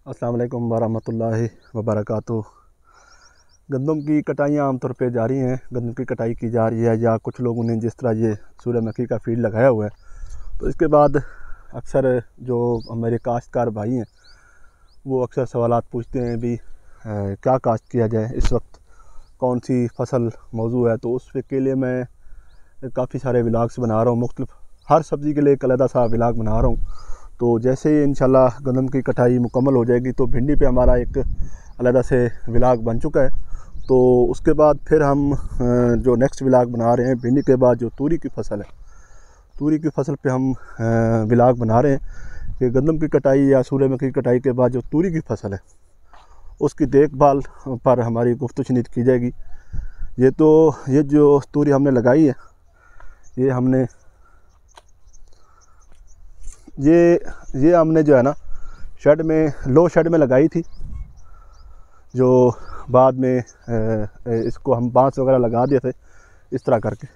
अस्सलाम वालेकुम वरहमतुल्लाहि वबरकातुह। गंदम की कटाइयाँ आमतौर पे जारी हैं। गंदम की कटाई की जा रही है, या कुछ लोगों ने जिस तरह ये सूरजमुखी का फील्ड लगाया हुआ है, तो इसके बाद अक्सर जो हमारे काश्तकार भाई हैं वो अक्सर सवालात पूछते हैं भी क्या काश्त किया जाए, इस वक्त कौन सी फसल मौजू है। तो उस के लिए मैं काफ़ी सारे व्लॉग्स बना रहा हूँ, मुख्तलिफ हर सब्ज़ी के लिए एक अलग सा व्लॉग बना रहा हूँ। तो जैसे ही इंशाल्लाह गंदम की कटाई मुकम्मल हो जाएगी तो भिंडी पे हमारा एक अलग से व्लॉग बन चुका है। तो उसके बाद फिर हम जो नेक्स्ट व्लॉग बना रहे हैं, भिंडी के बाद जो तूरी की फसल है, तूरी की फसल पे हम व्लॉग बना रहे हैं कि गंदम की कटाई या सूरजमुखी की कटाई के बाद जो तूरी की फसल है उसकी देखभाल पर हमारी गुफ्तगू की जाएगी। ये जो तूरी हमने लगाई है, ये हमने जो है ना शेड में, लो शेड में लगाई थी, जो बाद में इसको हम बांस वगैरह लगा दिए थे इस तरह करके।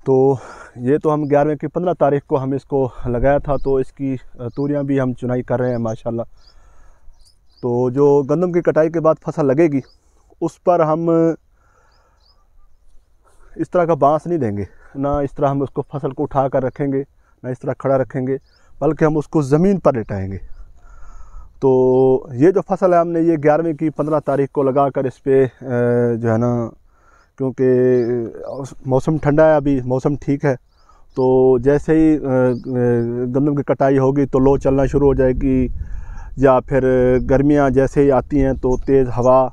तो ये तो हम 11वें की 15 तारीख को हम इसको लगाया था। तो इसकी तूरियां भी हम चुनाई कर रहे हैं माशाल्लाह। तो जो गंदम की कटाई के बाद फसल लगेगी उस पर हम इस तरह का बांस नहीं देंगे, ना इस तरह हम उसको फसल को उठा कर रखेंगे, ना इस तरह खड़ा रखेंगे, बल्कि हम उसको ज़मीन पर लेटाएंगे। तो ये जो फसल है हमने ये 11वें की 15 तारीख को लगा कर इस पर जो है ना, क्योंकि मौसम ठंडा है, अभी मौसम ठीक है, तो जैसे ही गंदम की कटाई होगी तो लो चलना शुरू हो जाएगी, या फिर गर्मियाँ जैसे ही आती हैं तो तेज़ हवा,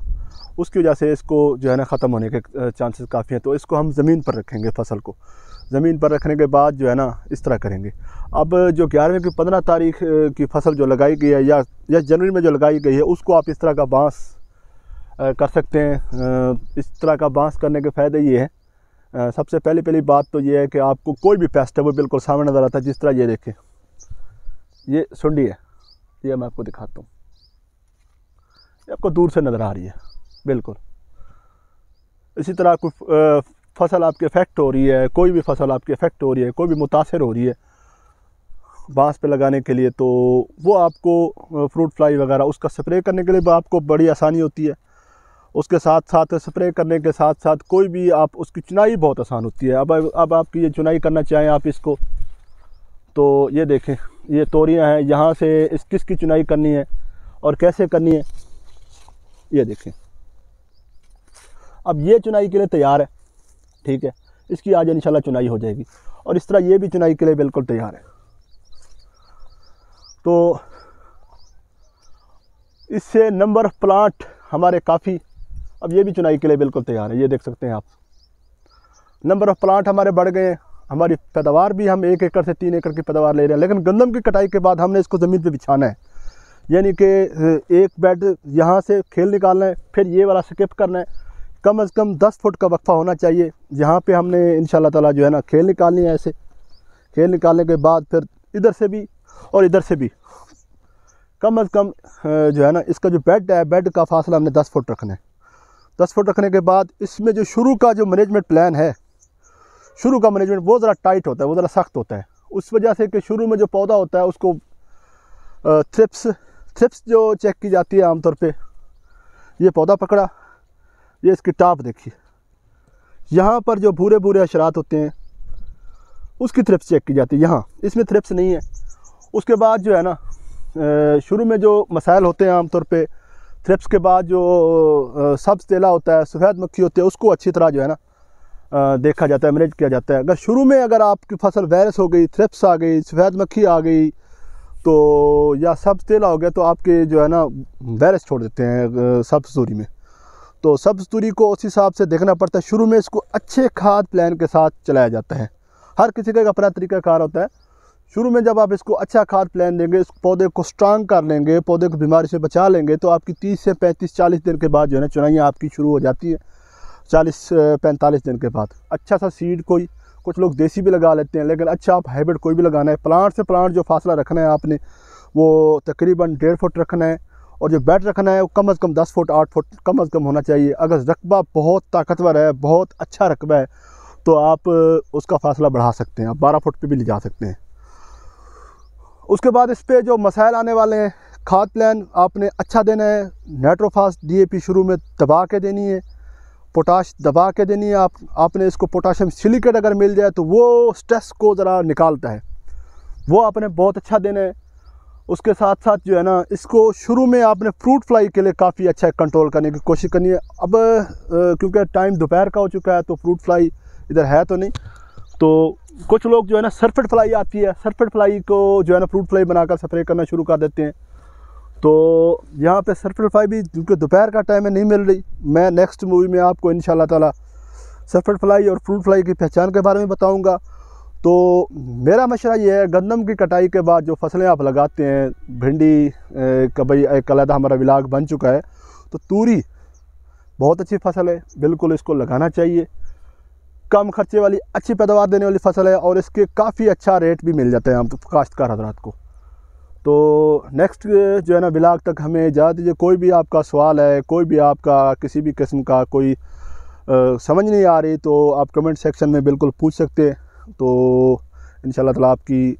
उसकी वजह से इसको जो है ना ख़त्म होने के चांसेस काफ़ी हैं। तो इसको हम ज़मीन पर रखेंगे, फसल को ज़मीन पर रखने के बाद जो है ना इस तरह करेंगे। अब जो 11वें की 15 तारीख की फसल जो लगाई गई है, या जनवरी में जो लगाई गई है, उसको आप इस तरह का बांस कर सकते हैं। इस तरह का बांस करने के फ़ायदे ये हैं, सबसे पहली बात तो ये है कि आपको कोई भी पेस्ट है वो बिल्कुल सामने नज़र आता है। जिस तरह ये देखें, ये सुंडी है, ये मैं आपको दिखाता हूँ, ये आपको दूर से नज़र आ रही है बिल्कुल। इसी तरह कोई फसल आपकी इफ़ेक्ट हो रही है, कोई भी फसल आपकी इफ़ेक्ट हो रही है, कोई भी मुतासर हो रही है बांस पे लगाने के लिए, तो वो आपको फ्रूट फ्लाई वगैरह उसका स्प्रे करने के लिए आपको बड़ी आसानी होती है। उसके साथ साथ स्प्रे करने के साथ साथ कोई भी आप उसकी चुनाई बहुत आसान होती है। अब आपकी ये चुनाई करना चाहें आप इसको, तो ये देखें, ये तोरियां हैं, यहाँ से किसकी चुनाई करनी है और कैसे करनी है, ये देखें। अब ये चुनाई के लिए तैयार है, ठीक है, इसकी आज इंशाल्लाह चुनाई हो जाएगी। और इस तरह ये भी चुनाई के लिए बिल्कुल तैयार है। तो इससे नंबर ऑफ प्लांट हमारे काफ़ी, अब ये भी चुनाई के लिए बिल्कुल तैयार है। ये देख सकते हैं आप, नंबर ऑफ प्लांट हमारे बढ़ गए। हमारी पैदावार भी हम 1 एकड़ से 3 एकड़ की पैदावार ले रहे हैं। लेकिन गंदम की कटाई के बाद हमने इसको ज़मीन पे बिछाना है, यानी कि एक बेड यहाँ से खेल निकालना है, फिर ये वाला स्किप करना है। कम से कम 10 फुट का वक्फा होना चाहिए, जहाँ पे हमने इंशाल्लाह ताला जो है ना खेल निकालनी है। ऐसे खेल निकालने के बाद फिर इधर से भी और इधर से भी कम से कम जो है ना इसका जो बेड है, बेड का फासला हमने 10 फुट रखना है। 10 फुट रखने के बाद इसमें जो शुरू का जो मैनेजमेंट प्लान है, शुरू का मैनेजमेंट वो ज़रा टाइट होता है, वो ज़रा सख्त होता है, उस वजह से कि शुरू में जो पौधा होता है उसको थ्रिप्स जो चेक की जाती है आमतौर पे। ये पौधा पकड़ा, ये इसकी टॉप देखिए, यहाँ पर जो भूरे भूरे अशरात होते हैं उसकी थ्रिप्स चेक की जाती है। यहाँ इसमें थ्रिप्स नहीं है। उसके बाद जो है ना शुरू में जो मसाइल होते हैं आमतौर पे, थ्रिप्स के बाद जो सब्ज़ तेला होता है, सफ़ेद मक्खी होती है, उसको अच्छी तरह जो है ना देखा जाता है, मैनेज किया जाता है। अगर शुरू में अगर आपकी फसल वायरस हो गई, थ्रिप्स आ गई, सफ़ेद मक्खी आ गई, तो या सब्ज़ तेला हो गया, तो आपके जो है ना वायरस छोड़ देते हैं सब्ज़ तूरी में। तो सब्ज़ तूरी को उस हिसाब से देखना पड़ता है। शुरू में इसको अच्छे खाद प्लान के साथ चलाया जाता है। हर किसी का अपना तरीक़ाकार होता है। शुरू में जब आप इसको अच्छा खाद प्लान देंगे, इस पौधे को स्ट्रांग कर लेंगे, पौधे को बीमारी से बचा लेंगे, तो आपकी 30 से 35-40 दिन के बाद जो है ना चुनाइयाँ आपकी शुरू हो जाती है। 40-45 दिन के बाद अच्छा सा सीड, कुछ लोग देसी भी लगा लेते हैं, लेकिन अच्छा आप हाइब्रिड कोई भी लगाना है। प्लांट से प्लांट जो फासला रखना है आपने, वो तकरीबन 1.5 फुट रखना है। और जो बेड रखना है वो कम से कम 10 फुट 8 फुट कम से कम होना चाहिए। अगर रकबा बहुत ताकतवर है, बहुत अच्छा रकबा है, तो आप उसका फासला बढ़ा सकते हैं, आप 12 फुट पे भी ले जा सकते हैं। उसके बाद इस पर जो मसाइल आने वाले हैं, खाद प्लान आपने अच्छा देना है। नाइट्रोफास DAP शुरू में दबा के देनी है, पोटाश दबा के देनी है। आपने इसको पोटाशियम सिलिकेट अगर मिल जाए तो वो स्ट्रेस को ज़रा निकालता है, वो आपने बहुत अच्छा देना है। उसके साथ साथ जो है ना, इसको शुरू में आपने फ्रूट फ्लाई के लिए काफ़ी अच्छा कंट्रोल करने की कोशिश करनी है। अब क्योंकि टाइम दोपहर का हो चुका है तो फ्रूट फ्लाई इधर है तो नहीं, तो कुछ लोग जो है ना सरफेट फ्लाई आती है, सरफेट फ्लाई को जो है ना फ्रूट फ्लाई बनाकर स्प्रे करना शुरू कर देते हैं। तो यहाँ पे सरफेट फ्लाई भी क्योंकि दोपहर का टाइम में नहीं मिल रही, मैं नेक्स्ट मूवी में आपको इंशाल्लाह ताला सरफेट फ्लाई और फ्रूट फ्लाई की पहचान के बारे में बताऊँगा। तो मेरा मशवरा ये है, गंदम की कटाई के बाद जो फसलें आप लगाते हैं, भिंडी का भाई एक अलग हमारा विलाग बन चुका है, तो तूरी बहुत अच्छी फसल है, बिल्कुल इसको लगाना चाहिए। कम खर्चे वाली अच्छी पैदावार देने वाली फसल है और इसके काफ़ी अच्छा रेट भी मिल जाता है हम तो काश्तकार हजरात को। तो नेक्स्ट जो है ना विलाग तक हमें इजाज़त दीजिए। कोई भी आपका सवाल है, कोई भी आपका किसी भी किस्म का कोई समझ नहीं आ रही तो आप कमेंट सेक्शन में बिल्कुल पूछ सकते हैं। तो इंशाल्लाह ताला आपकी